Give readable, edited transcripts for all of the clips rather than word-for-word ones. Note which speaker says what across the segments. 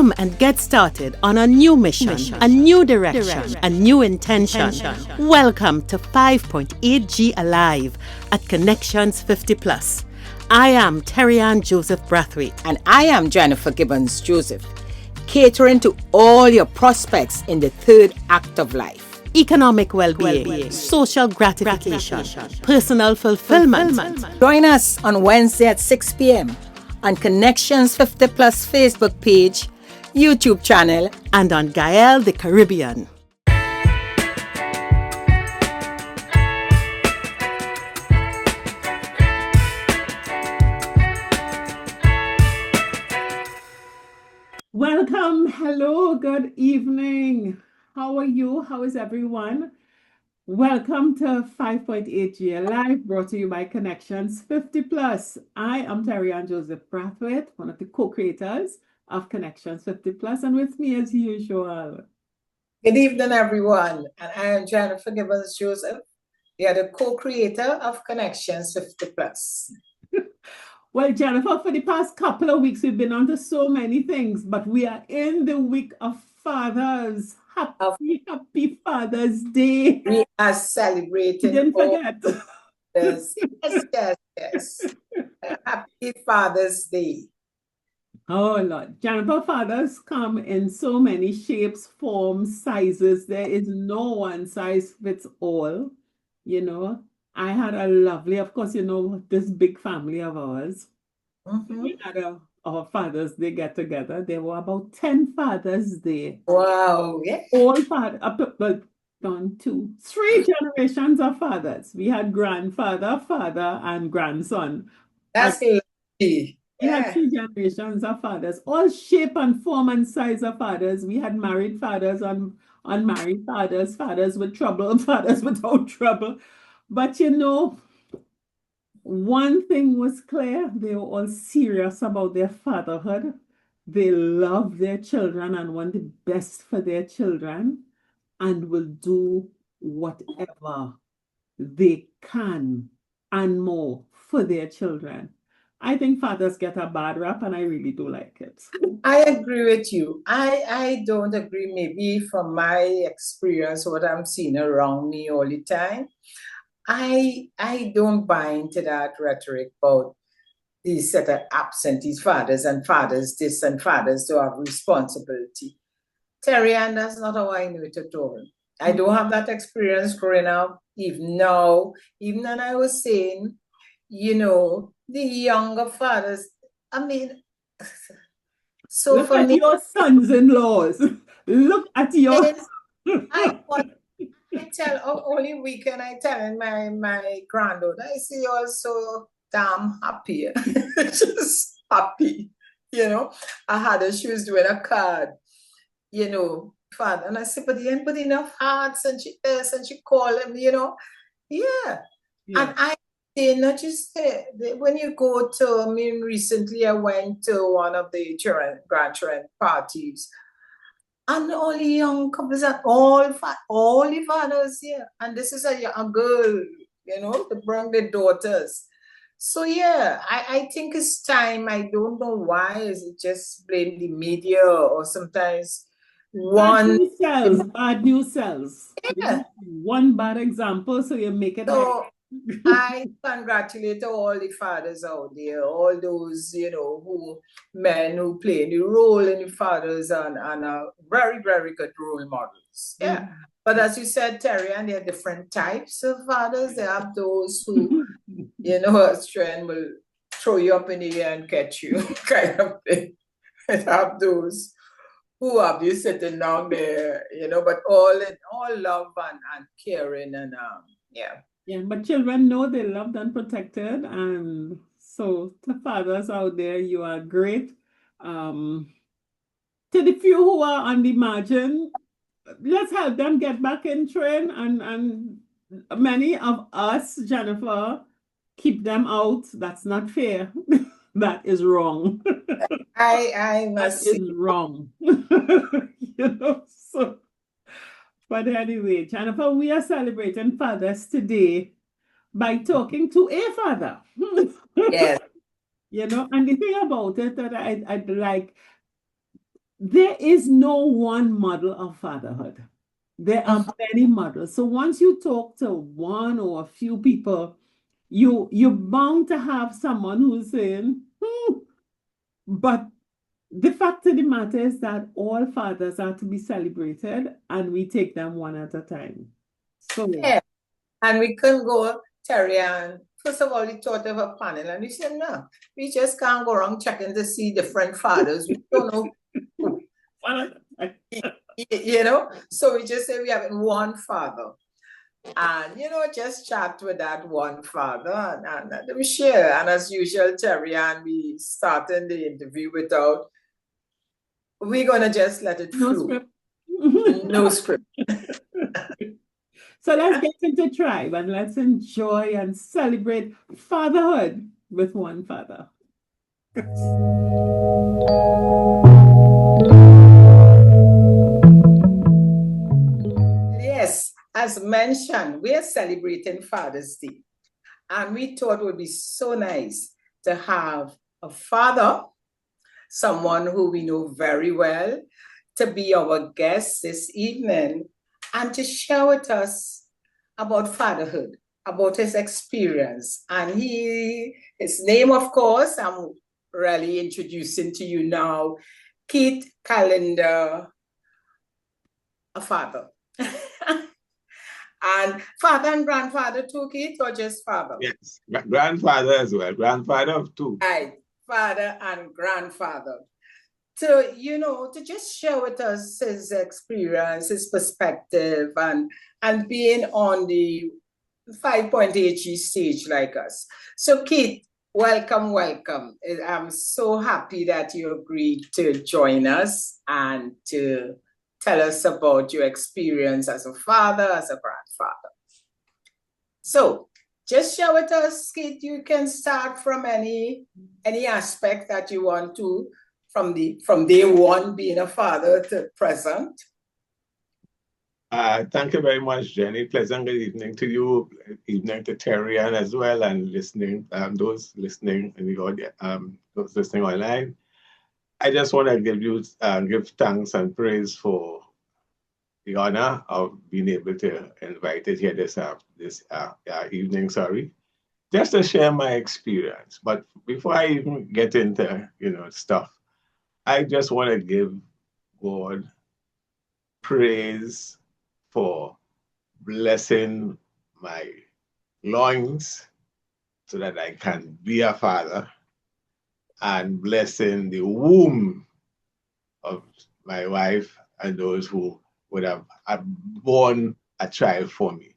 Speaker 1: Come and get started on a new mission, a new direction, a new intention. Welcome to 5.8G Alive at Connections 50 Plus. I am Terry-Ann Joseph Brathwaite.
Speaker 2: And I am Jennifer Gibbons Joseph, catering to all your prospects in the third act of life.
Speaker 1: Economic well-being, social gratification, personal fulfillment.
Speaker 2: Join us on Wednesday at 6 p.m. on Connections 50 Plus Facebook page, YouTube channel,
Speaker 1: and on Gael the Caribbean. Welcome, hello, good evening. How are you? How is everyone? Welcome to 5.8G Alive, brought to you by Connections 50 Plus. I am Terry-Ann Joseph Brathwaite, one of the co-creators of Connections 50 Plus, and with me as usual.
Speaker 3: Good evening, everyone. And I am Jennifer Gibbons Joseph. We are the co-creator of Connections 50 Plus.
Speaker 1: Well, Jennifer, for the past couple of weeks, we've been on to so many things, but we are in the week of fathers. Happy Father's Day.
Speaker 3: We are celebrating.
Speaker 1: Didn't forget.
Speaker 3: Yes. Happy Father's Day.
Speaker 1: Oh, Lord. Jennifer, fathers come in so many shapes, forms, sizes. There is no one size fits all. You know, I had a lovely, of course, you know, this big family of ours. We had our Father's Day get together. There were about 10 Father's Day.
Speaker 3: Wow. Yeah.
Speaker 1: All fathers, well, 1, 2, 3 generations of fathers. We had grandfather, father, and grandson.
Speaker 3: That's lovely.
Speaker 1: We had 3 generations of fathers, all shape and form and size of fathers. We had married fathers, unmarried fathers, fathers with trouble, fathers without trouble. But you know, one thing was clear, they were all serious about their fatherhood. They love their children and want the best for their children and will do whatever they can and more for their children. I think fathers get a bad rap, and I really do like it.
Speaker 3: I agree with you. I don't agree, maybe from my experience, what I'm seeing around me all the time. I don't buy into that rhetoric about these set of absentee fathers and fathers this and fathers to have responsibility. Terry, and that's not how I know it at all. I don't have that experience growing up, even now. Even when I was saying, you know, the younger fathers, I mean, so
Speaker 1: look
Speaker 3: for
Speaker 1: at
Speaker 3: me,
Speaker 1: your sons-in-laws. Look at your...
Speaker 3: I tell only weekend I tell my granddaughter, I see you all so damn happy. Just happy. You know, I had her, she was doing a card, you know, father. And I said, but you ain't put enough hearts, and she does, and she call him, you know. Yeah. And I say, not just when you go to, I mean, recently I went to one of the grandchildren parties. And all the young couples are all the fathers here. And this is a girl, you know, to bring the daughters. So yeah, I think it's time. I don't know why. Is it just blame the media or sometimes one
Speaker 1: bad news sells.
Speaker 3: Yeah.
Speaker 1: One bad example, so you make it
Speaker 3: so I congratulate all the fathers out there, all those, you know, men who play the role in the fathers and are very, very good role models. Yeah. But as you said, Terry, and there are different types of fathers. They have those who, you know, a strand will throw you up in the air and catch you, kind of thing. And have those who have you sitting down there, you know, but all love and caring and yeah.
Speaker 1: Yeah, but children know they're loved and protected, and so to fathers out there, you are great. To the few who are on the margin, let's help them get back in train, and many of us, Jennifer, keep them out. That's not fair. That is wrong.
Speaker 3: I must
Speaker 1: that is wrong. You know, so. But anyway, Jennifer, we are celebrating fathers today by talking to a father.
Speaker 3: Yes.
Speaker 1: You know, and the thing about it that I'd like, there is no one model of fatherhood. There are many models. So once you talk to one or a few people, you're bound to have someone who's saying, but the fact of the matter is that all fathers are to be celebrated and we take them one at a time. So
Speaker 3: Yeah. And we can go, Terry, and first of all, we thought of a panel, and we said, no, we just can't go around checking to see different fathers. We don't know who. You know, so we just say we have one father. And, you know, just chat with that one father and we share. And as usual, Terry, and we started the interview without, we're going to just let it
Speaker 1: no
Speaker 3: flow.
Speaker 1: script.
Speaker 3: No script.
Speaker 1: So let's get into tribe and let's enjoy and celebrate fatherhood with one father.
Speaker 3: Yes, as mentioned, we are celebrating Father's Day. And we thought it would be so nice to have a father, someone who we know very well, to be our guest this evening and to share with us about fatherhood, about his experience. And his name, of course, I'm really introducing to you now, Keith Callender, a father. And father and grandfather too, Keith, or just father?
Speaker 4: Yes, grandfather as well, grandfather of two.
Speaker 3: Right, father and grandfather. So, you know, to just share with us his experience, his perspective, and being on the 5.8G stage like us. So, Keith, welcome, welcome. I'm so happy that you agreed to join us and to tell us about your experience as a father, as a grandfather. So, just share with us, Keith. You can start from any aspect that you want to, from day one being a father to present.
Speaker 4: Thank you very much, Jenny. Pleasant good evening to you, evening to Terry Ann as well, and listening, those listening in the audience, those listening online. I just want to give thanks and praise for the honor of being able to invite it here this evening. Sorry, just to share my experience. But before I even get into stuff, I just want to give God praise for blessing my loins so that I can be a father, and blessing the womb of my wife and those who would have born a child for me.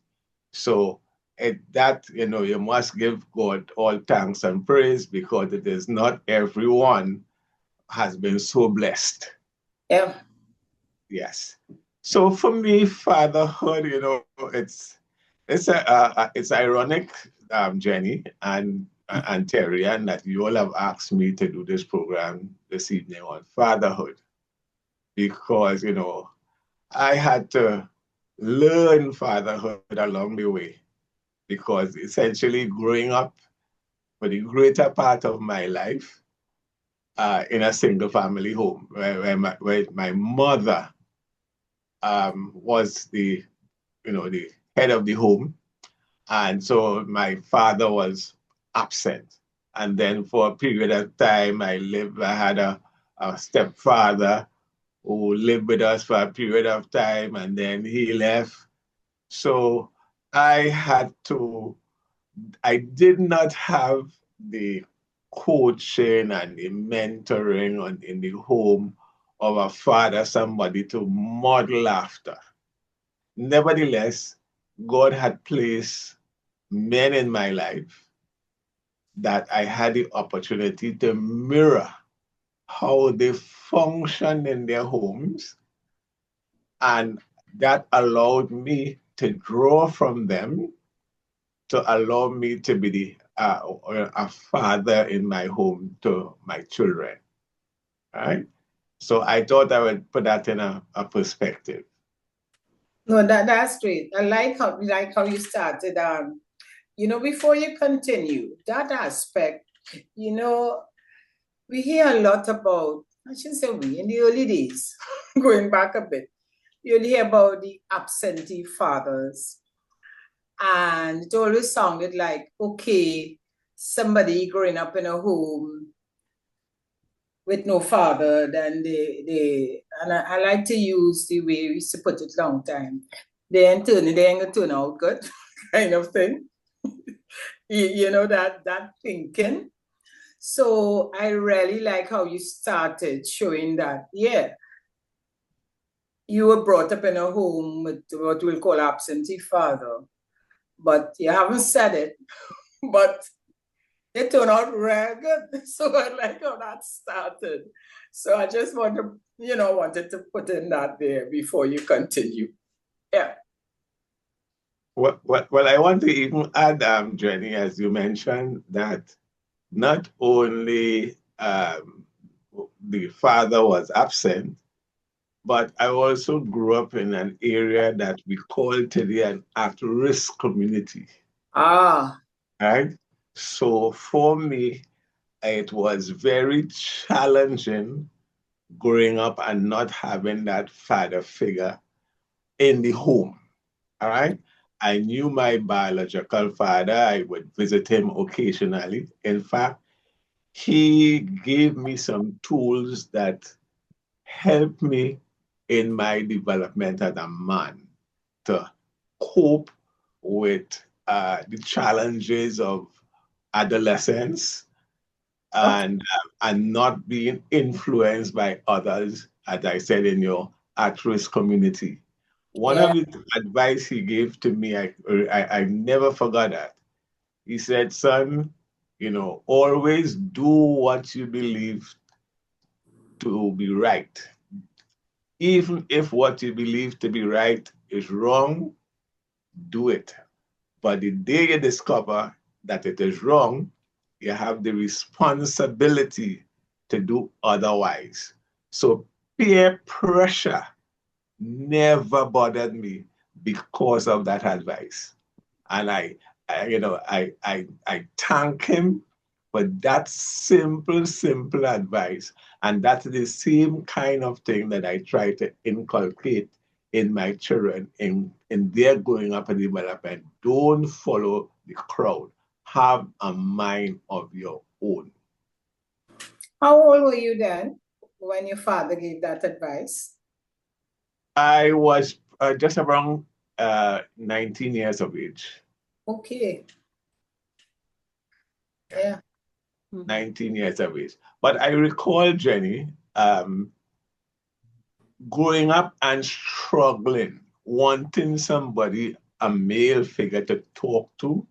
Speaker 4: So you must give God all thanks and praise, because it is not everyone has been so blessed.
Speaker 3: Yeah.
Speaker 4: Yes. So for me, fatherhood, it's ironic, Jenny and Terry, and that you all have asked me to do this program this evening on fatherhood, because I had to learn fatherhood along the way, because essentially growing up for the greater part of my life in a single family home where my mother was the head of the home, and so my father was absent. And then for a period of time, I had a stepfather who lived with us for a period of time, and then he left. So I did not have the coaching and the mentoring in the home of a father, somebody to model after. Nevertheless, God had placed men in my life that I had the opportunity to mirror how they function in their homes, and that allowed me to draw from them to allow me to be a father in my home to my children. Right? So I thought I would put that in a perspective.
Speaker 3: No, that's great. I like how you started. Before you continue, that aspect, we hear a lot about I shouldn't say we, in the early days, going back a bit, you'll hear about the absentee fathers. And it always sounded like, okay, somebody growing up in a home with no father, then and I like to use the way we used to put it long time. They ain't gonna turn out good, kind of thing. You know, that thinking. So I really like how you started showing that, yeah, you were brought up in a home with what we'll call absentee father, but you haven't said it, but it turned out real good. So I like how that started. So I just wanted to put in that there before you continue. Yeah.
Speaker 4: Well, I want to even add, Jenny, as you mentioned, that not only the father was absent, but I also grew up in an area that we call today an at-risk community.
Speaker 3: Ah.
Speaker 4: Right? So for me, it was very challenging growing up and not having that father figure in the home. All right. I knew my biological father. I would visit him occasionally. In fact, he gave me some tools that helped me in my development as a man to cope with the challenges of adolescence
Speaker 3: Okay.
Speaker 4: and not being influenced by others, as I said, in your at-risk community. One
Speaker 3: Yeah.
Speaker 4: of the advice he gave to me, I never forgot that. He said, son, always do what you believe to be right. Even if what you believe to be right is wrong, do it. But the day you discover that it is wrong, you have the responsibility to do otherwise. So peer pressure never bothered me because of that advice. And I thank him for that simple advice. And that's the same kind of thing that I try to inculcate in my children in their growing up and development. Don't follow the crowd. Have a mind of your own.
Speaker 3: How old were you then when your father gave that advice?
Speaker 4: I was just around 19 years of age.
Speaker 3: Okay. Yeah.
Speaker 4: 19 years of age. But I recall, Jenny, growing up and struggling, wanting somebody, a male figure to talk to,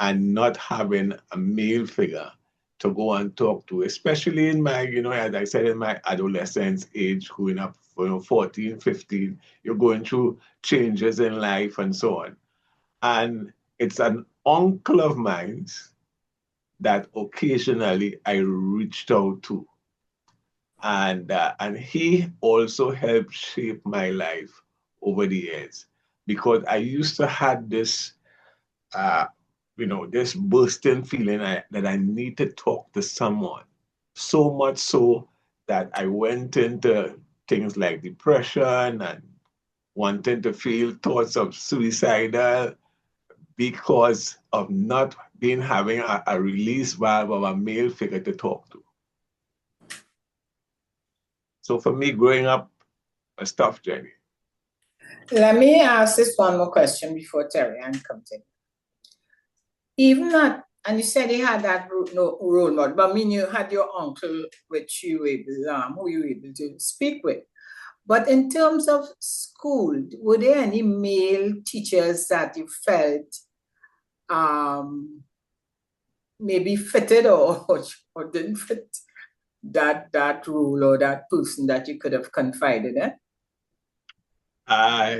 Speaker 4: and not having a male figure to go and talk to, especially in my, as I said, in my adolescence age, growing up, 14, 15, you're going through changes in life and so on. And it's an uncle of mine that occasionally I reached out to. And he also helped shape my life over the years because I used to have this, this bursting feeling that I need to talk to someone. So much so that I went into things like depression and wanting to feel thoughts of suicidal because of not being having a release valve of a male figure to talk to. So for me, growing up, a tough journey.
Speaker 3: Let me ask this one more question before Terry Ann comes in. Even that, and you said you had that role model, but I mean, you had your uncle, which you were able, who you were able to speak with. But in terms of school, were there any male teachers that you felt maybe fitted or didn't fit that rule or that person that you could have confided in?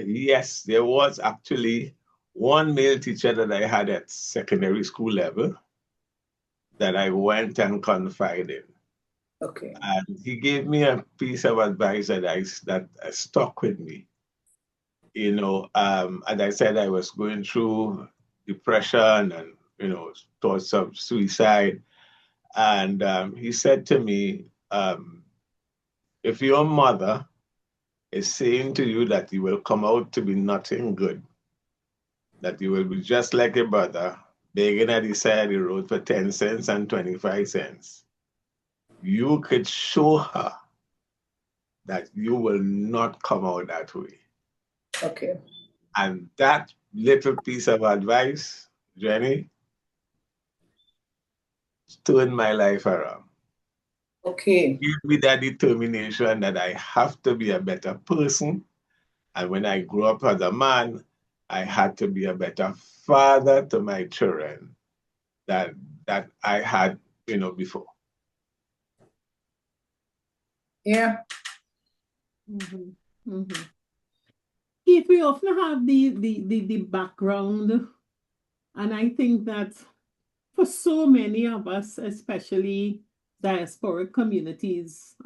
Speaker 4: Yes, there was actually one male teacher that I had at secondary school level that I went and confided in.
Speaker 3: Okay.
Speaker 4: And he gave me a piece of advice that stuck with me. As I said, I was going through depression and, thoughts of suicide. And he said to me, If your mother is saying to you that you will come out to be nothing good, that you will be just like a brother, begging at the side of the road for 10 cents and 25 cents, you could show her that you will not come out that way.
Speaker 3: Okay.
Speaker 4: And that little piece of advice, Jenny, turned my life around.
Speaker 3: Okay.
Speaker 4: Give me that determination that I have to be a better person. And when I grew up as a man, I had to be a better father to my children that I had, before.
Speaker 3: Yeah.
Speaker 1: Keith, we often have the background, and I think that for so many of us, especially diasporic communities,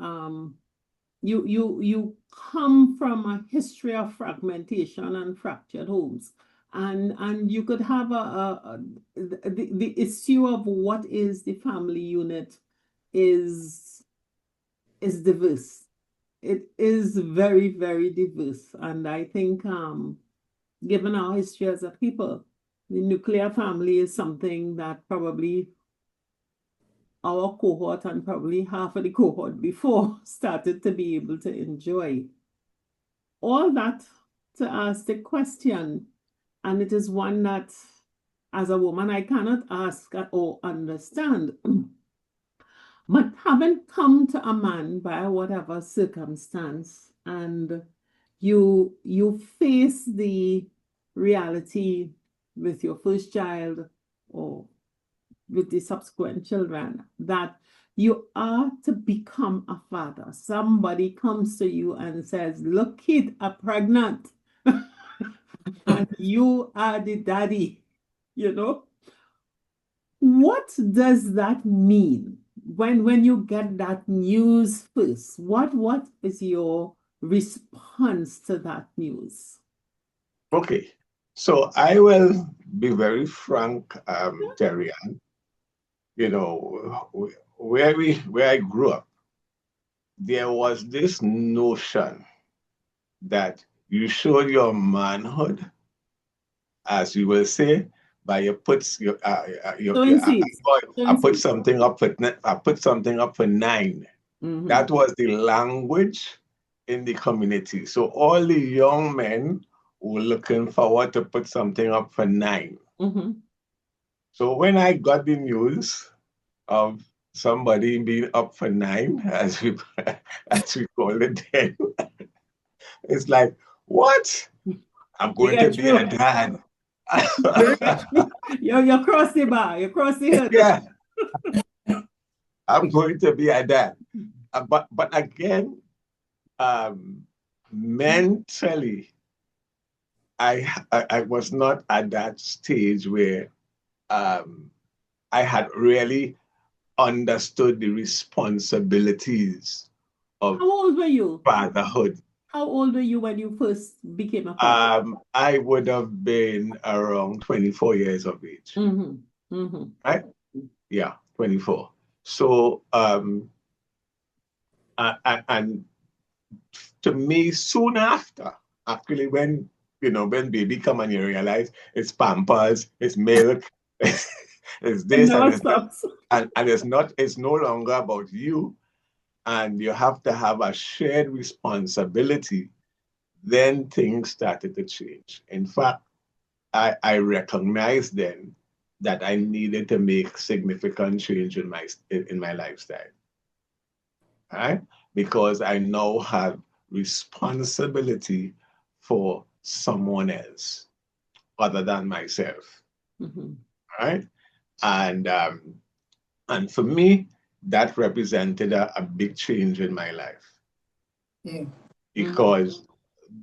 Speaker 1: you come from a history of fragmentation and fractured homes, and you could have the issue of what is the family unit is diverse. It is very, very diverse, and I think given our history as a people, the nuclear family is something that probably our cohort and probably half of the cohort before started to be able to enjoy. All that to ask the question, and it is one that, as a woman, I cannot ask or understand. But having come to a man by whatever circumstance, and you face the reality with your first child or with the subsequent children that you are to become a father. Somebody comes to you and says, look, kid, I'm pregnant. And you are the daddy, What does that mean when you get that news first? What is your response to that news?
Speaker 4: Okay. So I will be very frank, Terry. Where I grew up, there was this notion that you showed your manhood, as you will say, by you put your
Speaker 1: Sowing seeds.
Speaker 4: I put something up for 9. That was the language in the community. So all the young men were looking forward to put something up for 9. So when I got the news of somebody being up for 9, as we call it then, it's like, what? I'm going to be a dad.
Speaker 1: You cross the bar, you cross the hurdle.
Speaker 4: Yeah. I'm going to be a dad. But again, mentally, I was not at that stage where I had really understood the responsibilities of
Speaker 1: How old were you?
Speaker 4: fatherhood.
Speaker 1: How old were you when you first became a father?
Speaker 4: I would have been around 24 years of age. Right? Yeah, 24. So, and to me, soon after, actually, when baby come and you realize it's Pampers, it's milk, it's this and it's that, and it's no longer about you, and you have to have a shared responsibility, then things started to change. In fact, I recognized then that I needed to make significant change in my lifestyle. Right? Because I now have responsibility for someone else other than myself. Right? And for me, that represented a big change in my life. Because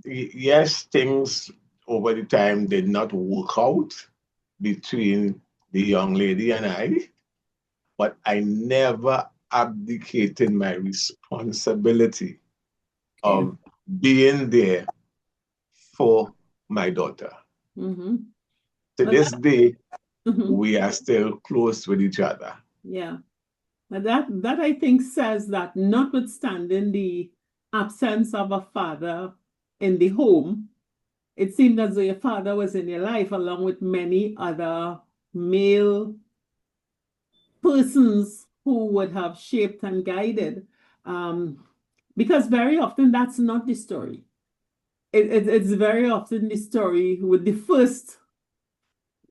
Speaker 4: yes, things over the time did not work out between the young lady and I, but I never abdicated my responsibility of being there for my daughter. To this day, we are still close with each other.
Speaker 1: Yeah. But that I think says that notwithstanding the absence of a father in the home, it seemed as though your father was in your life along with many other male persons who would have shaped and guided. Um, because very often that's not the story. It's very often the story with the first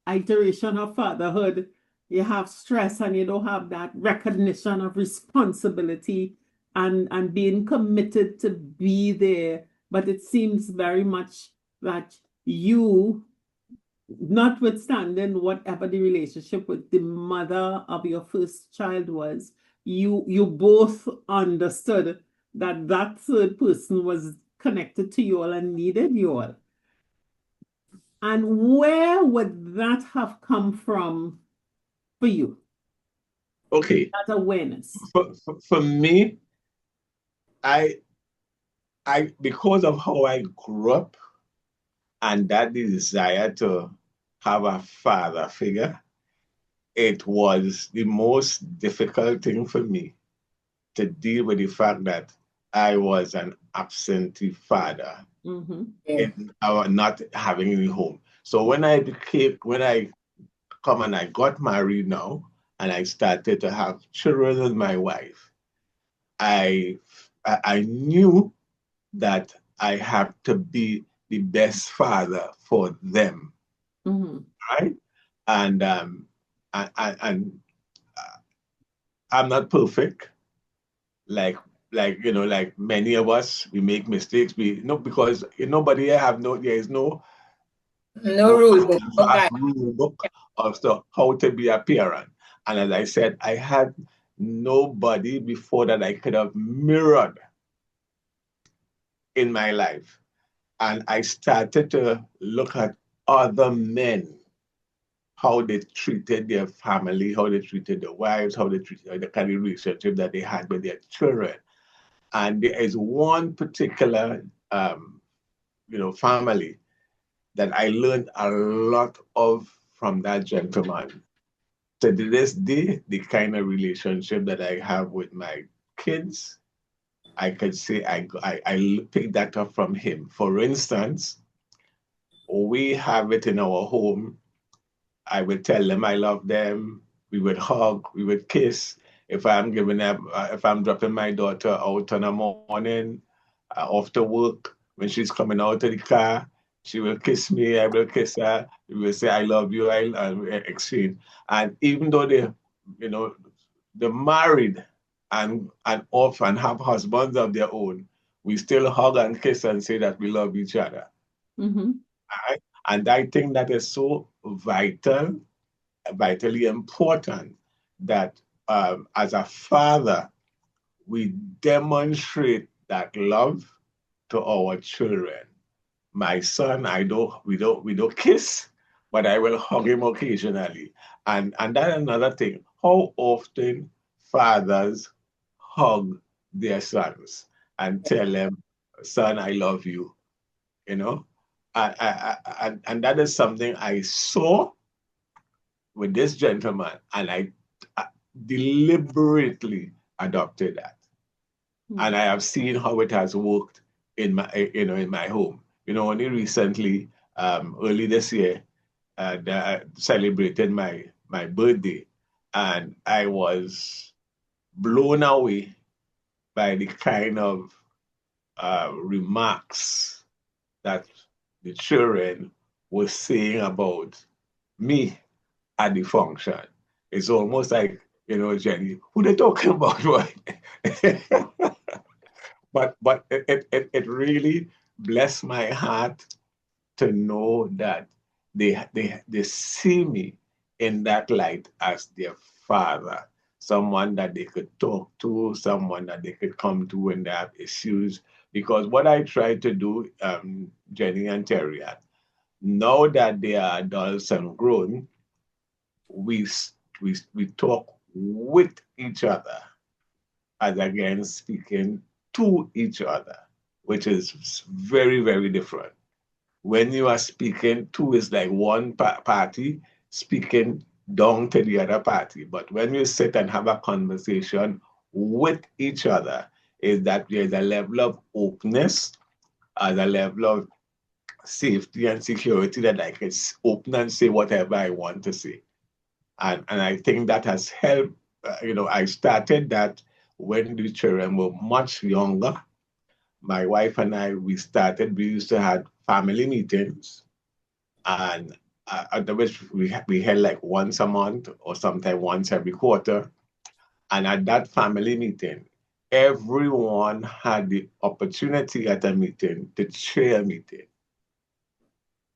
Speaker 1: iteration of fatherhood. You have stress and you don't have that recognition of responsibility and being committed to be there. But it seems very much that you, notwithstanding whatever the relationship with the mother of your first child was, you both understood that that third person was connected to you all and needed you all. And where would that have come from for you?
Speaker 4: Okay.
Speaker 1: That awareness.
Speaker 4: For me, I because of how I grew up and that desire to have a father figure, it was the most difficult thing for me to deal with the fact that I was an absentee father in our not having any home. So when I come and I got married now and I started to have children with my wife, I knew that I have to be the best father for them, right? And I'm not perfect, like like many of us, we make mistakes. Because nobody have there is no
Speaker 3: rule book. Okay.
Speaker 4: rule book of how to be a parent. And as I said, I had nobody before that I could have mirrored in my life. And I started to look at other men, how they treated their family, how they treated their wives, how they treated the kind of relationship that they had with their children. And there is one particular, family that I learned a lot of from that gentleman. To this day, the kind of relationship that I have with my kids, I could say I picked that up from him. For instance, we have it in our home. I would tell them I love them. We would hug. We would kiss. If I'm dropping my daughter out in the morning after work, when she's coming out of the car, she will kiss me. I will kiss her. We will say I love you. I exchange. And even though they're married and often have husbands of their own, we still hug and kiss and say that we love each other. Right? And I think that is so vitally important that as a father, we demonstrate that love to our children. My son, we don't kiss, but I will hug him occasionally. And that's another thing. How often fathers hug their sons and tell them, son, I love you, you know? And that is something I saw with this gentleman, and I deliberately adopted that. And I have seen how it has worked in my home. Only recently, early this year, celebrated my birthday, and I was blown away by the kind of remarks that the children were saying about me at the function. It's almost like, Jenny, who they talking about? But it really blessed my heart to know that they see me in that light as their father, someone that they could talk to, someone that they could come to when they have issues. Because what I try to do, Jenny and Terry, now that they are adults and grown, we talk with each other as against speaking to each other, which is very, very different. When you are speaking to, is like one party speaking down to the other party. But when you sit and have a conversation with each other, is that there's a level of openness, and a level of safety and security that I can open and say whatever I want to say. And I think that has helped. I started that when the children were much younger. My wife and I, we used to have family meetings, and at which we held like once a month or sometimes once every quarter. And at that family meeting, everyone had the opportunity at a meeting to chair a meeting.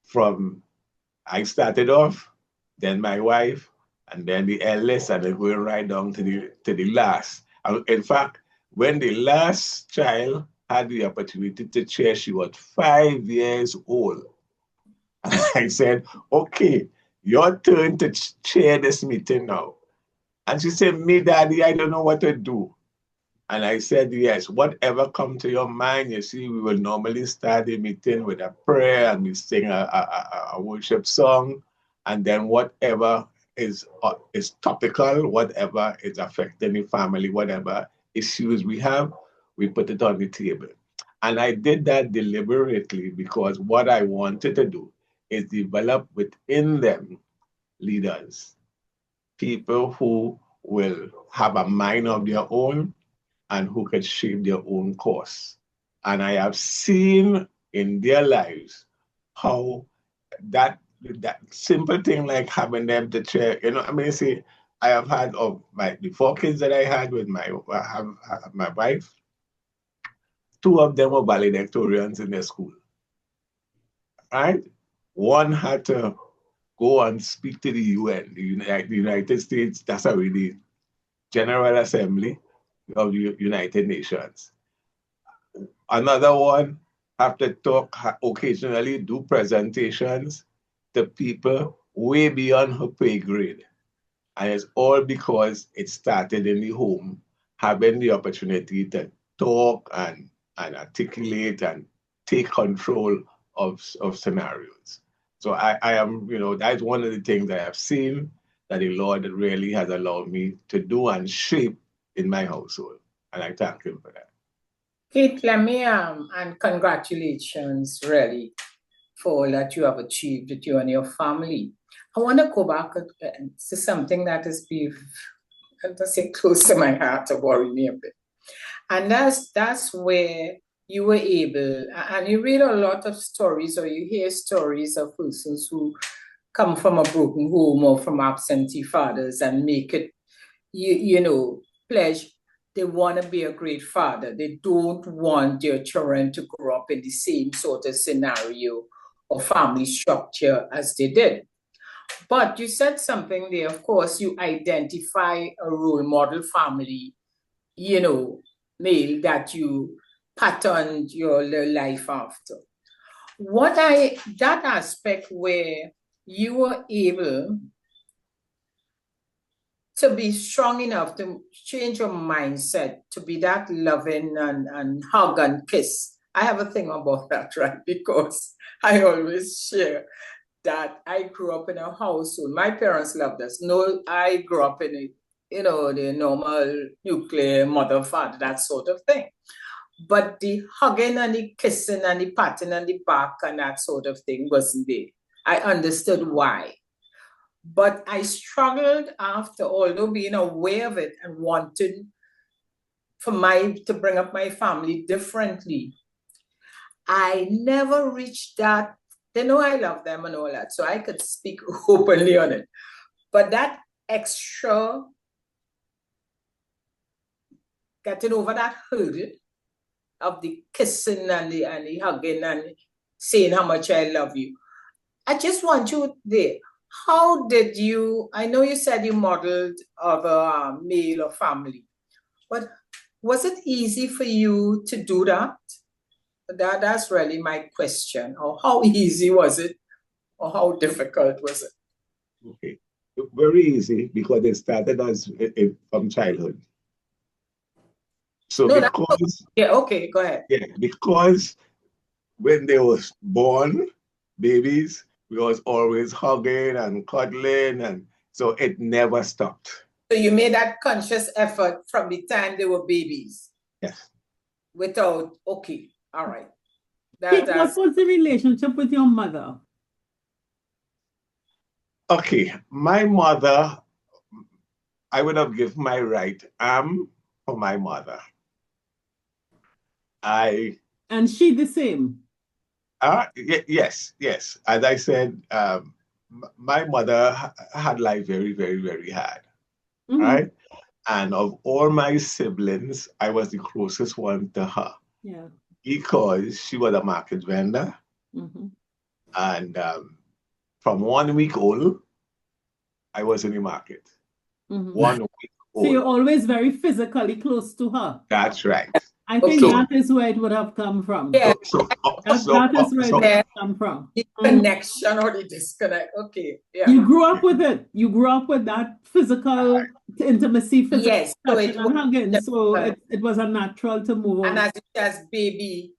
Speaker 4: From I started off, then my wife, and then the eldest, and then going right down to the last. In fact, when the last child had the opportunity to chair, she was 5 years old. And I said, okay, your turn to chair this meeting now. And she said, me, Daddy, I don't know what to do. And I said, yes, whatever come to your mind. You see, we will normally start the meeting with a prayer and we sing a worship song. And then whatever is topical, whatever is affecting the family, whatever issues we have, we put it on the table. And I did that deliberately because what I wanted to do is develop within them leaders, people who will have a mind of their own and who can shape their own course. And I have seen in their lives how that simple thing like having them to chair, see, I have had the 4 kids that I had with my wife, 2 of them were valedictorians in their school, right? One had to go and speak to the UN, the United States, that's already General Assembly of the United Nations. Another one have to talk, occasionally do presentations to people way beyond her pay grade. And it's all because it started in the home, having the opportunity to talk and articulate and take control of scenarios. So I am, that's one of the things that I've seen that the Lord really has allowed me to do and shape in my household. And I thank him for that.
Speaker 3: Kate, let me, and congratulations really for all that you have achieved with you and your family. I want to go back to something that is close to my heart to worry me a bit. And that's where you were able, and you read a lot of stories or you hear stories of persons who come from a broken home or from absentee fathers and make it, pledge they want to be a great father. They don't want their children to grow up in the same sort of scenario or family structure as they did. But you said something there, of course, you identify a role model family, male that you patterned your life after. That aspect where you were able to be strong enough to change your mindset, to be that loving and hug and kiss. I have a thing about that, right? Because I always share that I grew up in a household. My parents loved us. No, I grew up in the normal nuclear mother, father, that sort of thing. But the hugging and the kissing and the patting and the back and that sort of thing wasn't there. I understood why. But I struggled after, although being aware of it and wanting to bring up my family differently. I never reached that. They know I love them and all that, so I could speak openly on it. But that extra getting over that hurdle of the kissing and the hugging and saying how much I love you. I just want you there. How did you, I know you said you modeled of a male or family, but was it easy for you to do that? That's really my question. Or how easy was it? Or how difficult was it?
Speaker 4: Okay, very easy because it started from childhood. So
Speaker 3: okay, go ahead.
Speaker 4: Yeah, because when they was born, babies, we was always hugging and cuddling, and so it never stopped.
Speaker 3: So you made that conscious effort from the time they were babies?
Speaker 4: Yes.
Speaker 3: Without, okay, all right.
Speaker 1: Kate, what was the relationship with your mother?
Speaker 4: Okay, my mother, I would have given my right arm for my mother.
Speaker 1: And she the same?
Speaker 4: Yes. As I said, my mother had life very, very, very hard, right? And of all my siblings, I was the closest one to her.
Speaker 1: Yeah.
Speaker 4: Because she was a market vendor. And from 1 week old, I was in the market. 1 week old.
Speaker 1: So you're always very physically close to her.
Speaker 4: That's right.
Speaker 1: I think that is where it would have come from.
Speaker 3: Yeah.
Speaker 1: That is where it would have come from.
Speaker 3: The connection or the disconnect. Okay. Yeah.
Speaker 1: You grew up with it. You grew up with that physical intimacy, physical touching and hugging. So it was a natural to move on.
Speaker 3: And as baby,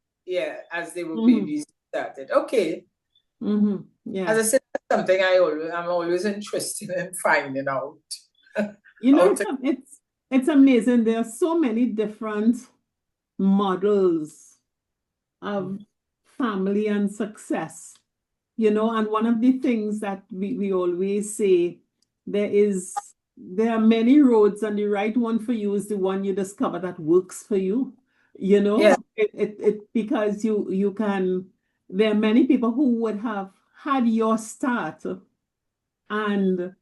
Speaker 3: as they were babies started. Okay.
Speaker 1: Yeah.
Speaker 3: As I said, that's something I'm always interested in finding out.
Speaker 1: You know, it's amazing. There are so many different models of family and success, you know, and one of the things that we always say, there are many roads, and the right one for you is the one you discover that works for you, you know. Because you can, there are many people who would have had your start and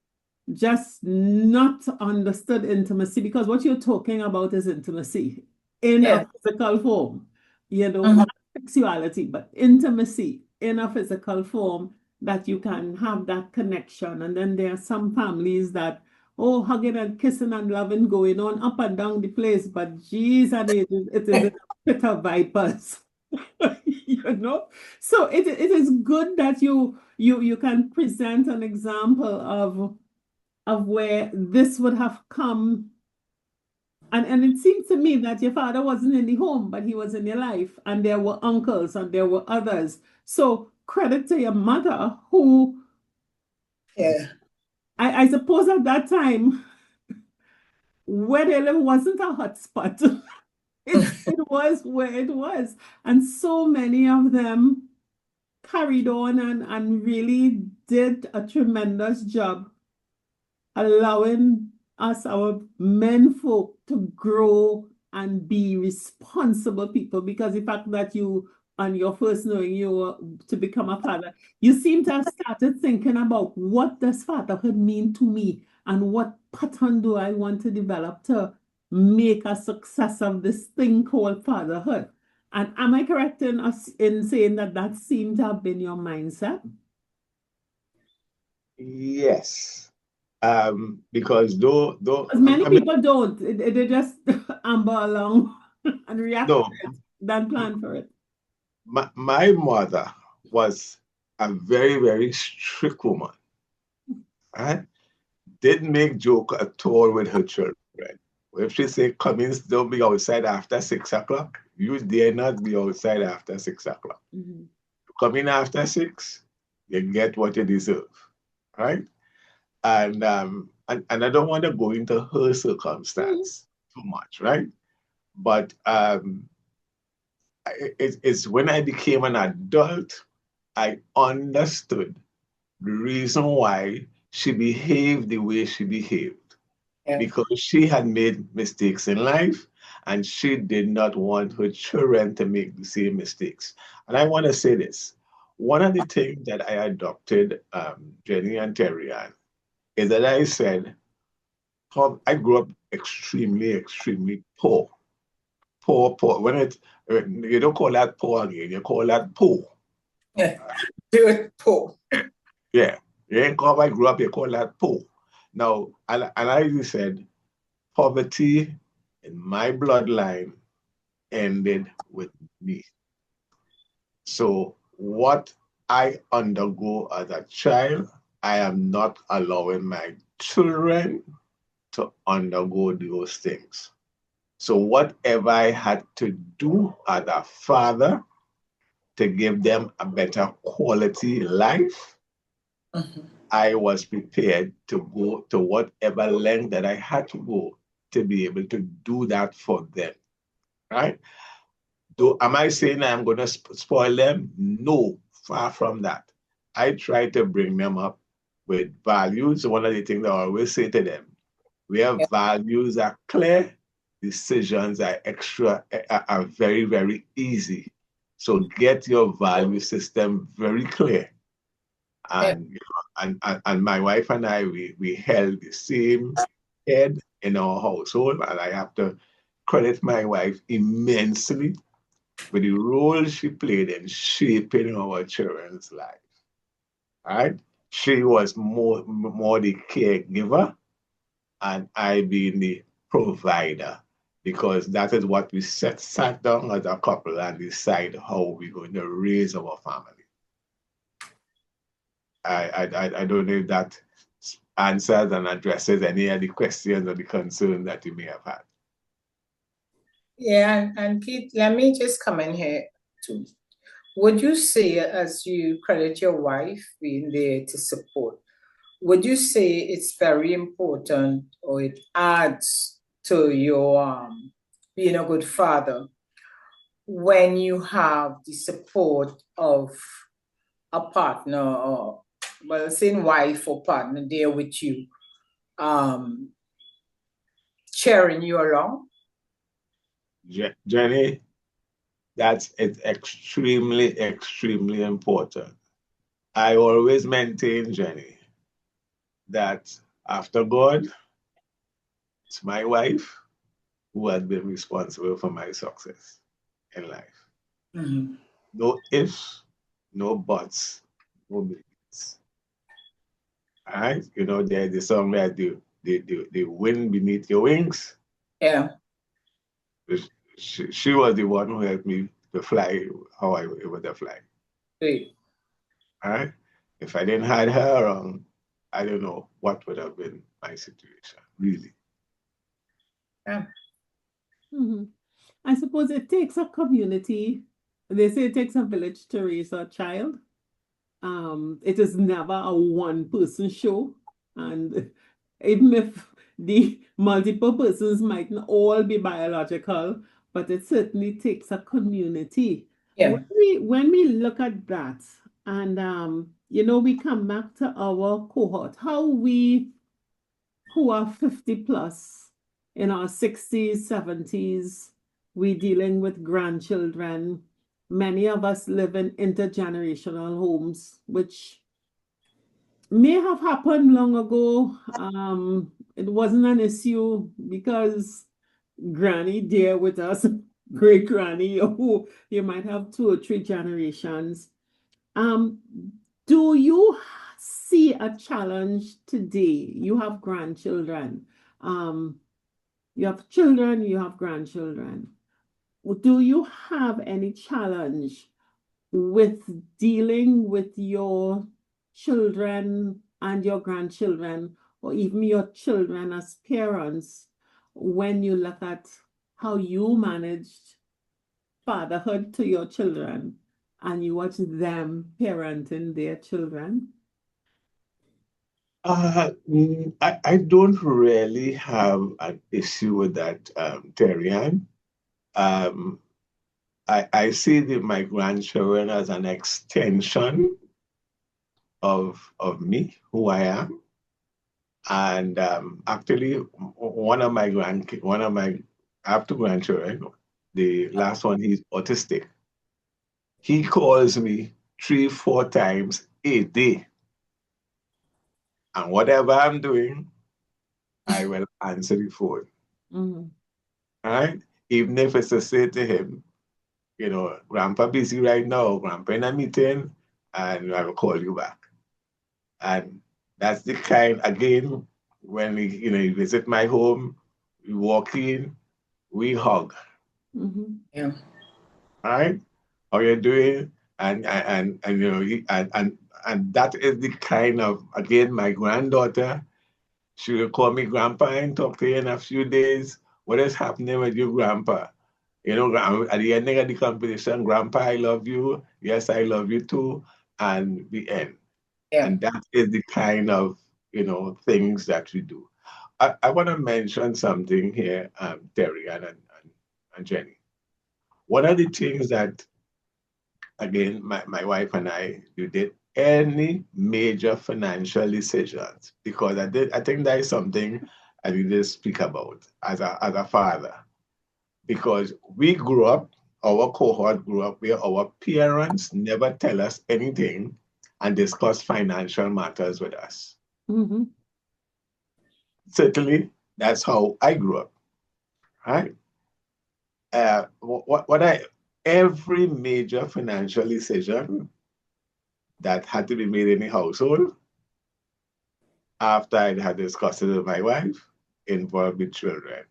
Speaker 1: just not understood intimacy, because what you're talking about is intimacy in a physical form, you know, not sexuality, but intimacy in a physical form, that you can have that connection. And then there are some families that, hugging and kissing and loving going on up and down the place, but geez, and it is a pit of vipers. You know, so it is good that you can present an example of where this would have come. And it seems to me that your father wasn't in the home, but he was in your life, and there were uncles and there were others. So credit to your mother, who, I suppose at that time, where they lived wasn't a hot spot. It was where it was. And so many of them carried on and really did a tremendous job allowing us, our men folk, to grow and be responsible people. Because the fact that you, on your first knowing you were to become a father, you seem to have started thinking about, what does fatherhood mean to me, and what pattern do I want to develop to make a success of this thing called fatherhood. And am I correct in saying that seemed to have been your mindset?
Speaker 4: Yes. Because though
Speaker 1: many people don't, they just amber along and react to it, than plan for it.
Speaker 4: My mother was a very, very strict woman. Right? Didn't make joke at all with her children. If she say, come in, don't be outside after 6 o'clock, you dare not be outside after 6 o'clock. You come in after 6, you get what you deserve. Right? And I don't want to go into her circumstance too much, right? But it's when I became an adult, I understood the reason why she behaved the way she behaved. Because she had made mistakes in life, and she did not want her children to make the same mistakes. And I want to say this. One of the things that I adopted, Jenny and Terry, is that I said, I grew up extremely, extremely poor. Poor. When you don't call that poor again, you call that poor.
Speaker 3: Yeah, dirt poor.
Speaker 4: Yeah, you ain't call I grew up, you call that poor. Now, and I said, poverty in my bloodline ended with me. So what I undergo as a child, I am not allowing my children to undergo those things. So whatever I had to do as a father to give them a better quality life, I was prepared to go to whatever length that I had to go to be able to do that for them, right? Am I saying I'm going to spoil them? No, far from that. I try to bring them up with values. One of the things I always say to them, where values are clear, decisions are very, very easy. So get your value system very clear. And and my wife and I, we held the same head in our household, and I have to credit my wife immensely for the role she played in shaping our children's lives. Right? She was more the caregiver, and I being the provider, because that is what we sat down as a couple and decide how we're going to raise our family. I don't know if that answers and addresses any of the questions or the concerns that you may have had.
Speaker 3: Yeah, and Keith, let me just come in here too. Would you say, as you credit your wife being there to support, would you say it's very important, or it adds to your being a good father, when you have the support of a partner, or well, saying wife or partner there with you, cheering you along?
Speaker 4: Jenny, it's extremely, extremely important. I always maintain, Jenny, that after God, it's my wife who has been responsible for my success in life.
Speaker 3: Mm-hmm.
Speaker 4: No ifs, no buts, no maybes. All right? You know, there's the song that the wind beneath your wings.
Speaker 3: Yeah.
Speaker 4: She was the one who helped me to fly how I was able to fly.
Speaker 3: Great.
Speaker 4: All right? If I didn't have her around, I don't know what would have been my situation, really.
Speaker 3: Yeah.
Speaker 1: Mm-hmm. I suppose it takes a community. They say it takes a village to raise a child. It is never a one-person show. And even if the multiple persons might not all be biological, but it certainly takes a community.
Speaker 3: Yeah.
Speaker 1: When we look at that, and we come back to our cohort, how we who are 50 plus, in our 60s, 70s, we dealing with grandchildren. Many of us live in intergenerational homes, which may have happened long ago. It wasn't an issue because granny there with us, great granny, who you might have 2 or 3 generations. Um, do you see a challenge today? You have grandchildren. You have children, you have grandchildren. Do you have any challenge with dealing with your children and your grandchildren, or even your children as parents, when you look at how you managed fatherhood to your children and you watch them parenting their children?
Speaker 4: I don't really have an issue with that, Terry Ann. Um, I see my grandchildren as an extension of me, who I am. And actually, I have 2 grandchildren. The last one, he's autistic. He calls me 3, 4 times a day. And whatever I'm doing, I will answer the phone.
Speaker 1: Mm-hmm.
Speaker 4: All right? Even if it's to say to him, Grandpa busy right now, Grandpa in a meeting, and I will call you back. And that's the kind, again, when he visit my home, we walk in, we hug.
Speaker 1: Mm-hmm.
Speaker 3: Yeah.
Speaker 4: All right? How you doing? And that is the kind of, again, my granddaughter, she will call me grandpa and talk to you in a few days. What is happening with your grandpa? At the ending of the competition, grandpa, I love you. Yes, I love you too. And the end.
Speaker 3: Yeah.
Speaker 4: And that is the kind of, things that we do. I want to mention something here, Terry and Jenny. One of the things that, again, my wife and I, we did any major financial decisions, because I think that is something I need to speak about as a father, because we grew up, our cohort grew up where our parents never tell us anything and discuss financial matters with us.
Speaker 1: Mm-hmm.
Speaker 4: Certainly, that's how I grew up, right? Every major financial decision that had to be made in the household, after I had discussed it with my wife, involved the children.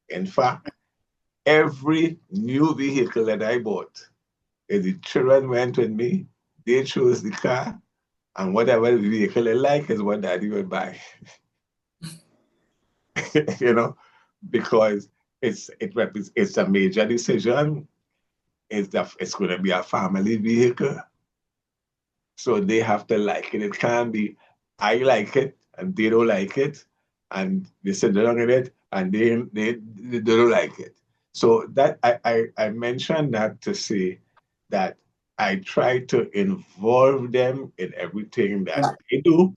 Speaker 4: In fact, every new vehicle that I bought, if the children went with me, they chose the car, and whatever vehicle they like is what daddy would buy. You know, because it's a major decision. It's going to be a family vehicle, so they have to like it. It can't be I like it and they don't like it, and they sit down in it and they don't like it. So that I mentioned that to say that I try to involve them in everything that they do,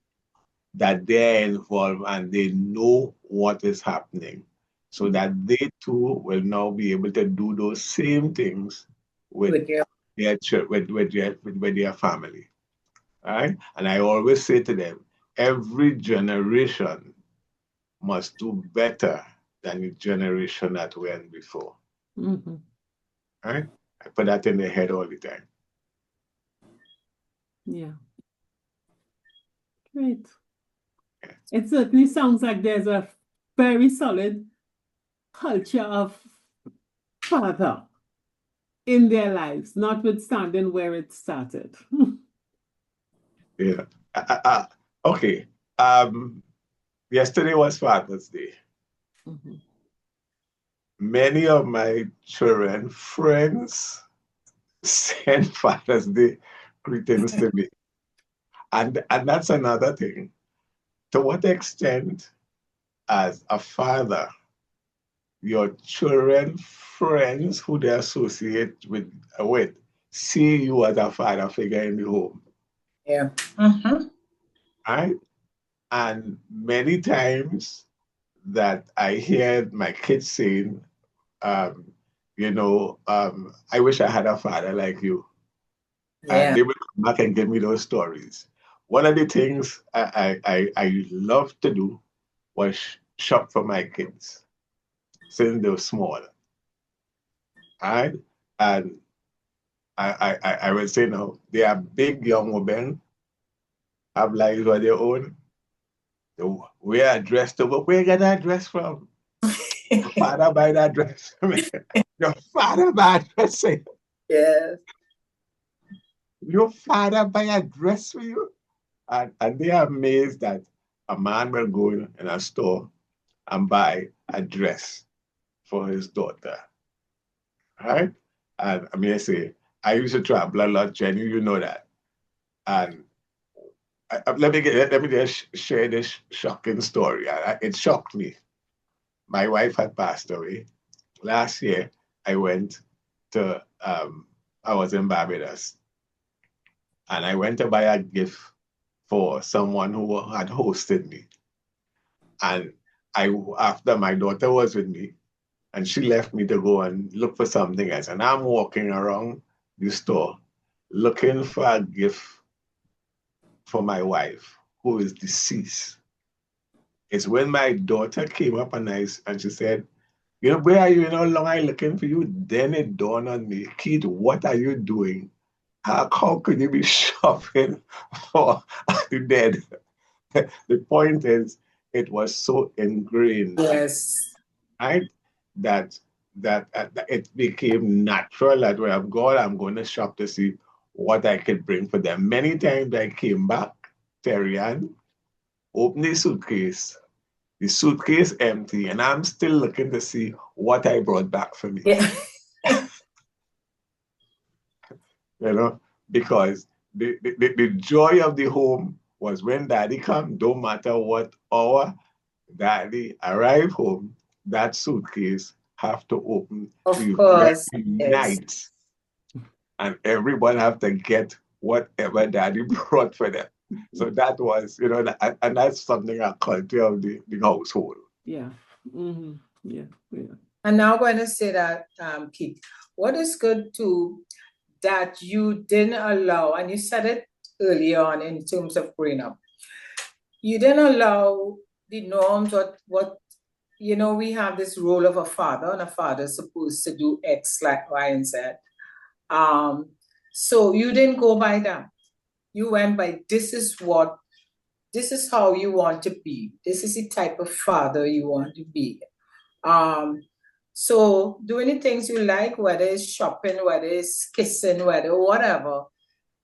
Speaker 4: that they're involved and they know what is happening, so that they too will now be able to do those same things with with their family. All right? And I always say to them, every generation must do better than the generation that went before.
Speaker 1: Mm-hmm.
Speaker 4: All right? I put that in their head all the time.
Speaker 1: Yeah. Great. It certainly sounds like there's a very solid culture of father in their lives, notwithstanding where it started.
Speaker 4: Yeah. Okay. Yesterday was Father's Day.
Speaker 1: Mm-hmm.
Speaker 4: Many of my children, friends, send Father's Day greetings to me. And that's another thing. To what extent, as a father, your children, friends who they associate with see you as a father figure in the home.
Speaker 3: Yeah. Mm-hmm.
Speaker 4: Right? And many times that I hear my kids saying, um, I wish I had a father like you. And
Speaker 3: Yeah.
Speaker 4: they would come back and give me those stories. One of the things I love to do was shop for my kids since they were small. Right? And I will say now, they are big young women, have lives of their own. They wear a dress to work. Where you get that dress from? Your father buy that dress for me. Your father buy a dress for you.
Speaker 3: Yes.
Speaker 4: Your father buy a dress for you. And they are amazed that a man will go in a store and buy a dress for his daughter. Right? And I mean, I say, I used to travel a lot, Jenny, you know that. And let me just share this shocking story. It shocked me. My wife had passed away. Last year, I went to, I was in Barbados, and I went to buy a gift for someone who had hosted me. And after my daughter was with me, and she left me to go and look for something else. And I'm walking around the store looking for a gift for my wife, who is deceased. It's when my daughter came up and she said, where are you? How long I looking for you? Then it dawned on me, Keith, what are you doing? How could you be shopping for the dead? The point is, it was so ingrained,
Speaker 3: Yes.
Speaker 4: right? That that it became natural that when I'm going, I'm going to shop to see what I could bring for them. Many times I came back, Terry-Ann, opened the suitcase empty, and I'm still looking to see what I brought back for me.
Speaker 3: Yeah.
Speaker 4: Because the joy of the home was when daddy come, don't matter what hour daddy arrive home, that suitcase have to open
Speaker 3: Of
Speaker 4: the
Speaker 3: course,
Speaker 4: very
Speaker 3: yes.
Speaker 4: night, and everyone have to get whatever daddy brought for them. So that was, and that's something a culture of the household.
Speaker 1: Yeah. Mm-hmm. Yeah. Yeah.
Speaker 3: And now I'm going to say that, Keith, what is good too, that you didn't allow, and you said it early on in terms of growing up, you didn't allow the norms or what, we have this role of a father, and a father is supposed to do X, like Y and Z. So you didn't go by that. You went by, this is how you want to be. This is the type of father you want to be. So doing the things you like, whether it's shopping, whether it's kissing, whether whatever,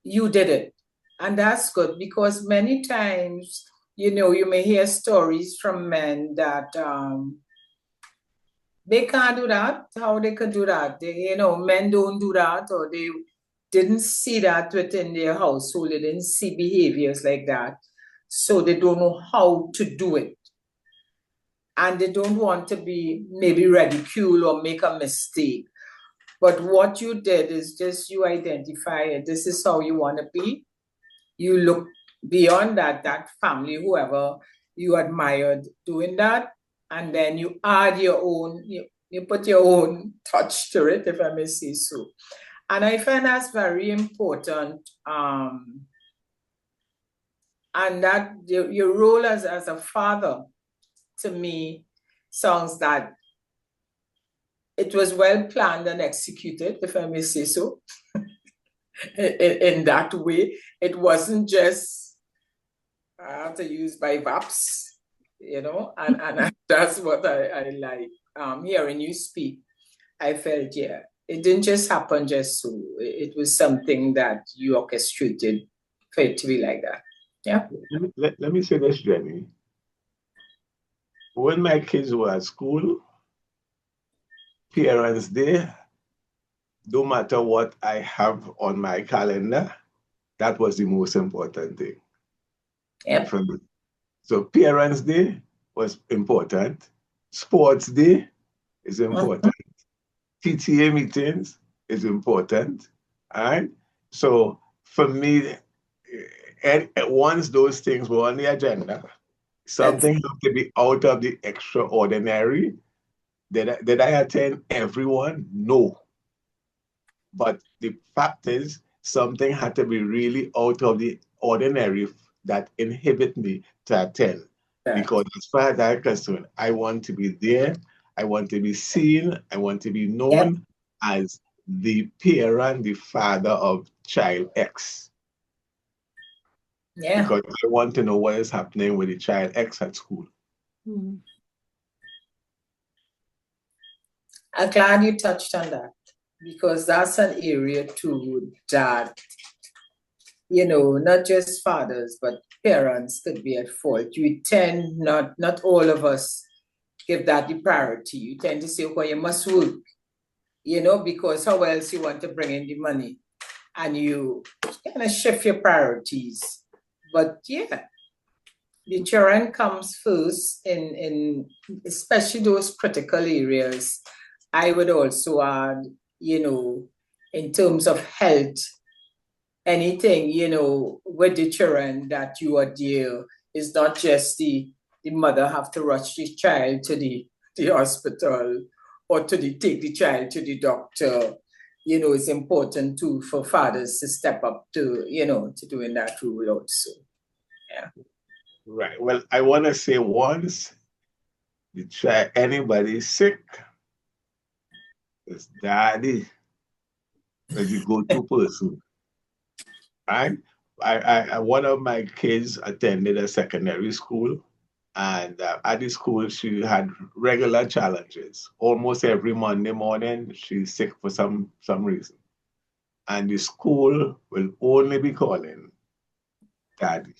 Speaker 3: you did it. And that's good, because many times, you may hear stories from men that they can't do that. How they could do that? Men don't do that, or they didn't see that within their household. They didn't see behaviors like that. So they don't know how to do it. And they don't want to be maybe ridiculed or make a mistake. But what you did is just you identify it. This is how you want to be. You look beyond that family, whoever you admired doing that, and then you add your own, you put your own touch to it, if I may say so. And I find that's very important. And that your role as a father, to me, sounds that it was well planned and executed, if I may say so. In that way, it wasn't just to use by VAPs, and that's what I like. Hearing you speak, I felt, yeah, it didn't just happen just so. It was something that you orchestrated for it to be like that. Yeah.
Speaker 4: Let me say this, Jenny. When my kids were at school, Parents' Day, no matter what I have on my calendar, that was the most important thing.
Speaker 3: Yep.
Speaker 4: For me. So Parents' Day was important. Sports Day is important. PTA meetings is important. All right. So for me, and once those things were on the agenda, something had to be out of the extraordinary. Did I attend everyone? No. But the fact is, something had to be really out of the ordinary that inhibit me to attend. Because as far as I'm concerned, I want to be there. I want to be seen. I want to be known as the parent, the father of child X.
Speaker 3: Yeah.
Speaker 4: Because I want to know what is happening with the child X at school.
Speaker 1: Mm-hmm.
Speaker 3: I'm glad you touched on that, because that's an area too that, not just fathers, but parents could be at fault. You tend not all of us give that the priority. You tend to say, okay, you must work, because how else you want to bring in the money? And you kind of shift your priorities. But yeah, the children comes first in especially those critical areas. I would also add, in terms of health, anything, with the children that you are there is not just the mother have to rush the child to the hospital, or take the child to the doctor. It's important too for fathers to step up to, to doing that role also. Yeah.
Speaker 4: Right. Well, I want to say once you try anybody sick, it's daddy as you go-to person. Right? One of my kids attended a secondary school, and at the school she had regular challenges. Almost every Monday morning she's sick for some reason, and the school will only be calling daddy.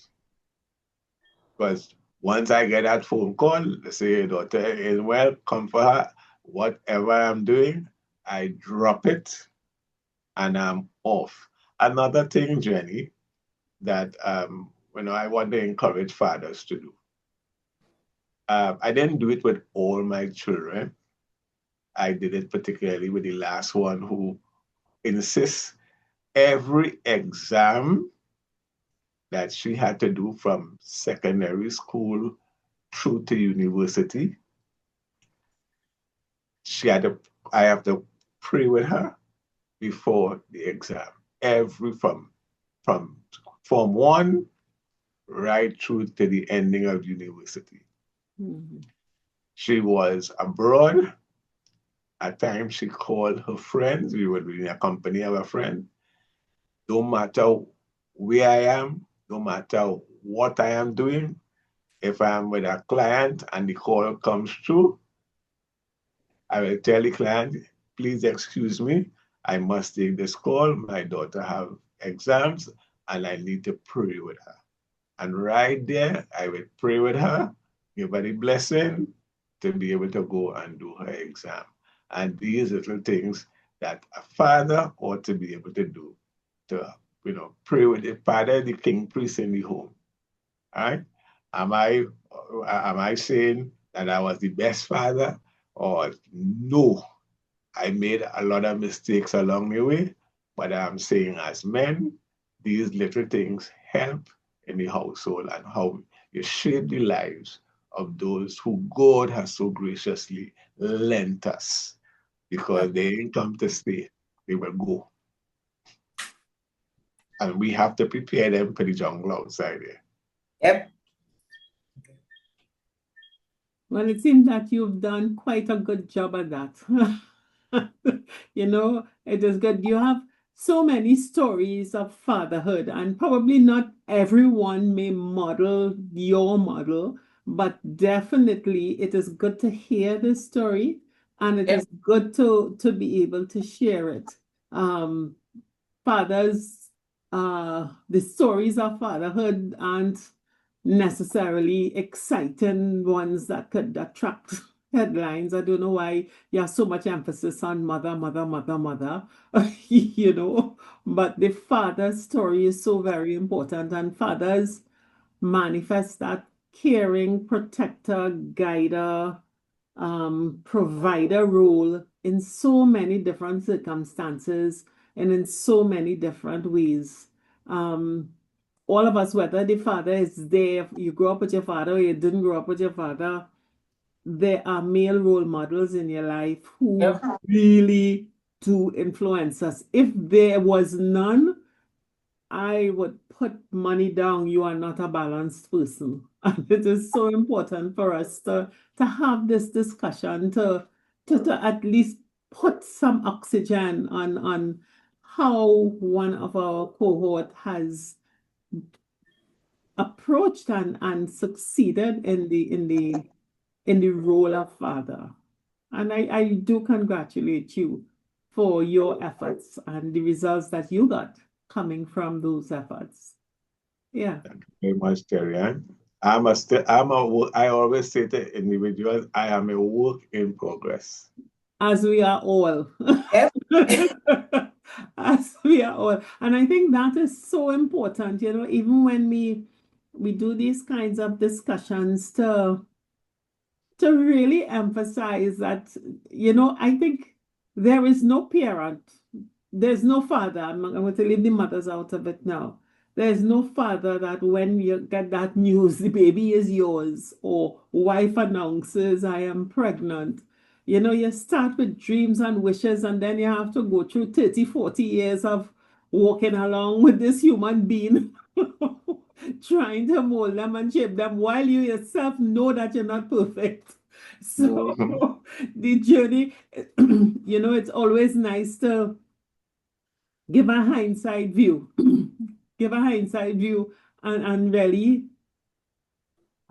Speaker 4: Because once I get that phone call, they say your daughter is well, come for her. Whatever I'm doing, I drop it and I'm off. Another thing, Jenny, that I want to encourage fathers to do. I didn't do it with all my children, I did it particularly with the last one, who insists every exam that she had to do from secondary school through to university, I have to pray with her before the exam. From Form 1 right through to the ending of university.
Speaker 1: Mm-hmm.
Speaker 4: She was abroad. At times she called her friends. We would be in a company of a friend. No matter where I am, no matter what I am doing, if I am with a client and the call comes through, I will tell the client, please excuse me, I must take this call. My daughter have exams and I need to pray with her. And right there, I will pray with her, give her the blessing to be able to go and do her exam. And these little things that a father ought to be able to do to, pray with the father, the king priest in the home. All right? Am I saying that I was the best father? Or no, I made a lot of mistakes along the way, but I'm saying as men, these little things help in the household and how you shape the lives of those who God has so graciously lent us, because they ain't come to stay, they will go. And we have to prepare them for the jungle outside there.
Speaker 3: Yep.
Speaker 1: Well, it seems that you've done quite a good job at that. It is good. You have so many stories of fatherhood, and probably not everyone may model your model, but definitely it is good to hear this story, and it is good to be able to share it. Um, Fathers, the stories of fatherhood aren't necessarily exciting ones that could attract headlines. I don't know why you have so much emphasis on mother, mother, mother, mother, but the father story is so very important, and fathers manifest that caring protector, guider, provider role in so many different circumstances and in so many different ways. All of us, whether the father is there, you grew up with your father or you didn't grow up with your father, there are male role models in your life who really do influence us. If there was none, I would put money down you are not a balanced person. And it is so important for us to have this discussion, to at least put some oxygen on how one of our cohort has approached and succeeded in the role of father. And I do congratulate you for your efforts and the results that you got coming from those efforts. Yeah.
Speaker 4: Thank you very much, Terry Ann. I always say to individuals, I am a work in progress.
Speaker 1: As we are all.
Speaker 3: Yep.
Speaker 1: As we are all. And I think that is so important, even when we do these kinds of discussions to really emphasize that, I think there is no parent, there's no father. I'm going to leave the mothers out of it now. There's no father that when you get that news, the baby is yours, or wife announces, I am pregnant. You start with dreams and wishes, and then you have to go through 30, 40 years of walking along with this human being, trying to mold them and shape them while you yourself know that you're not perfect. So the journey, it's always nice to give a hindsight view, give a hindsight view, and really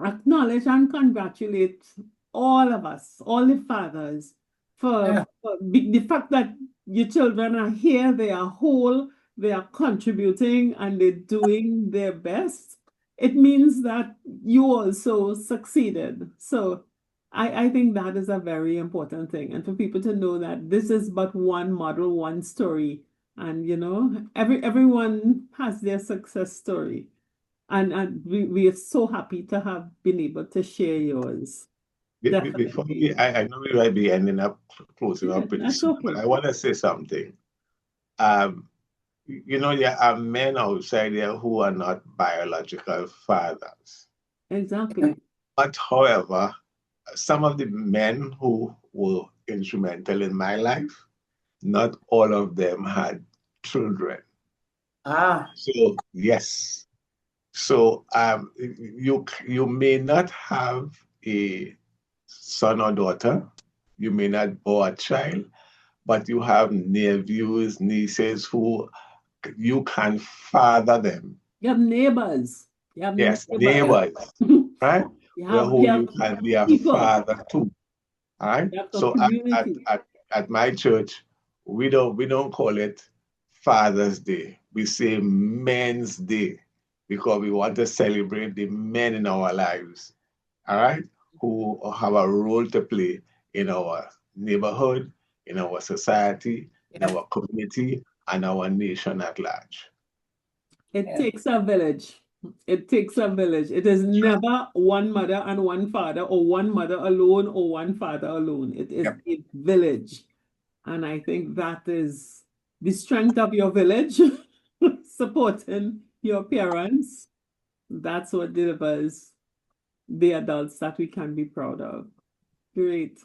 Speaker 1: acknowledge and congratulate all of us, all the fathers, for the fact that your children are here, they are whole, they are contributing, and they're doing their best. It means that you also succeeded. So I think that is a very important thing. And for people to know that this is but one model, one story. And everyone has their success story. And we are so happy to have been able to share yours.
Speaker 4: Before
Speaker 1: Definitely.
Speaker 4: I know we might be ending up, closing
Speaker 1: Yeah,
Speaker 4: up pretty
Speaker 1: that's
Speaker 4: soon, but
Speaker 1: okay.
Speaker 4: I want to say something. Um, there are men outside there who are not biological fathers.
Speaker 1: Exactly.
Speaker 4: But however, some of the men who were instrumental in my life, not all of them had children.
Speaker 3: Ah,
Speaker 4: So yes. So you may not have a son or daughter, you may not bear a child, but you have nephews, nieces who you can father them.
Speaker 1: You have neighbors. You have
Speaker 4: Yes,
Speaker 1: neighbors.
Speaker 4: neighbors, right? Where
Speaker 1: You
Speaker 4: who
Speaker 1: have
Speaker 4: you can be a
Speaker 1: people.
Speaker 4: father to. All right.
Speaker 1: You have the
Speaker 4: So
Speaker 1: community.
Speaker 4: at my church, we don't call it Father's Day. We say Men's Day because we want to celebrate the men in our lives. All right, who have a role to play in our neighborhood, in our society, in
Speaker 3: yeah,
Speaker 4: our community, and our nation at large.
Speaker 1: It
Speaker 3: yeah.
Speaker 1: takes a village. It takes a village. It is never one mother and one father, or one mother alone, or one father alone. It is
Speaker 3: Yep.
Speaker 1: a village. And I think that is the strength of your village, supporting your parents. That's what delivers the adults that we can be proud of. Great.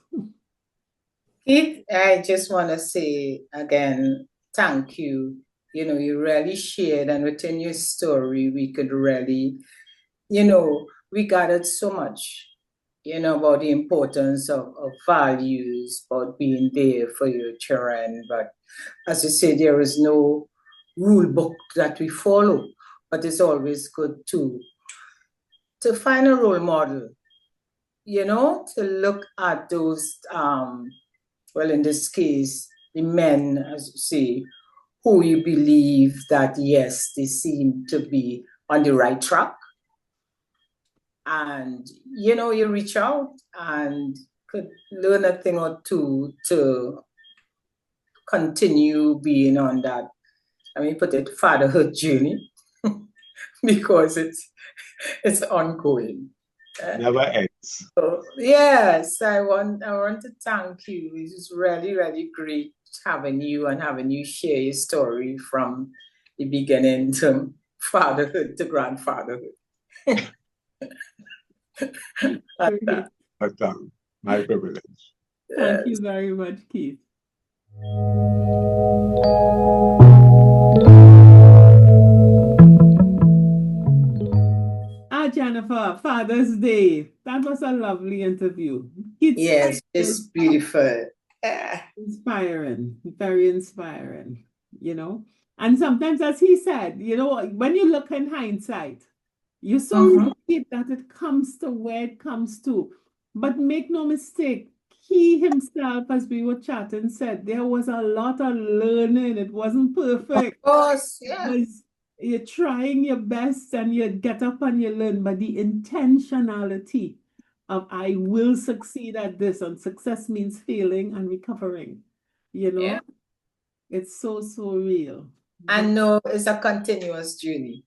Speaker 3: Keith, I just want to say again, thank you. You really shared, and within your story, we could really, we gathered so much, about the importance of values, about being there for your children. But as you say, there is no rule book that we follow, but it's always good to find a role model, to look at those, well, in this case, the men, as you say, who you believe that, yes, they seem to be on the right track. And, you reach out and could learn a thing or two to continue being on that, put it, fatherhood journey, because it's ongoing.
Speaker 4: Never ends.
Speaker 3: So, yes, I want to thank you. It was really, really great having you and having you share your story from the beginning to fatherhood to grandfatherhood.
Speaker 1: Great.
Speaker 4: But my privilege.
Speaker 1: Thank
Speaker 3: Yes.
Speaker 1: you very much, Keith. Ah, Jennifer, Father's Day. That was a lovely interview. It's
Speaker 3: Yes, it's beautiful.
Speaker 1: inspiring, very inspiring, you know. And sometimes, as he said, when you look in hindsight, you're so
Speaker 3: Mhm.
Speaker 1: lucky that it comes to where it comes to. But make no mistake, he himself, as we were chatting, said there was a lot of learning. It wasn't
Speaker 3: Of
Speaker 1: perfect.
Speaker 3: course,
Speaker 1: It
Speaker 3: yeah,
Speaker 1: was you're trying your best and you get up and you learn, but the intentionality of I will succeed at this, and success means failing and recovering. You
Speaker 3: yeah.
Speaker 1: know, it's so, so real. But
Speaker 3: And no, it's a continuous journey.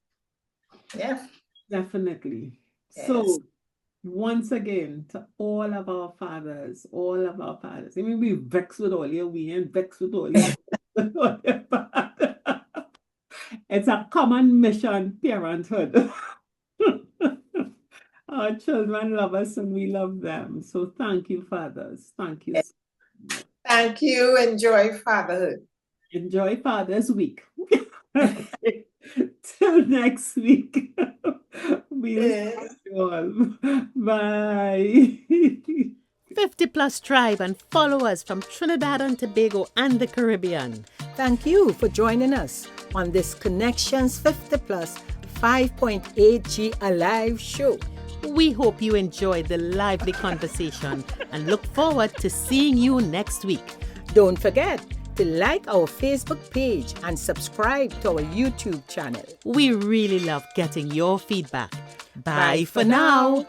Speaker 3: Yeah,
Speaker 1: definitely.
Speaker 3: yes.
Speaker 1: So, once again, to all of our fathers. I mean, we vex with all your we and vex with all your, with all your fathers. It's a common mission, parenthood. Our children love us and we love them. So thank you, fathers. Thank you so much.
Speaker 3: Thank you. Enjoy fatherhood.
Speaker 1: Enjoy Father's Week. Till next week. We'll see
Speaker 3: Yes.
Speaker 1: you all. Bye.
Speaker 2: 50 Plus Tribe and follow us from Trinidad and Tobago and the Caribbean. Thank you for joining us on this Connections 50 Plus 5.8G Alive show.
Speaker 5: We hope you enjoyed the lively conversation and look forward to seeing you next week.
Speaker 2: Don't forget to like our Facebook page and subscribe to our YouTube channel.
Speaker 5: We really love getting your feedback. Bye for now.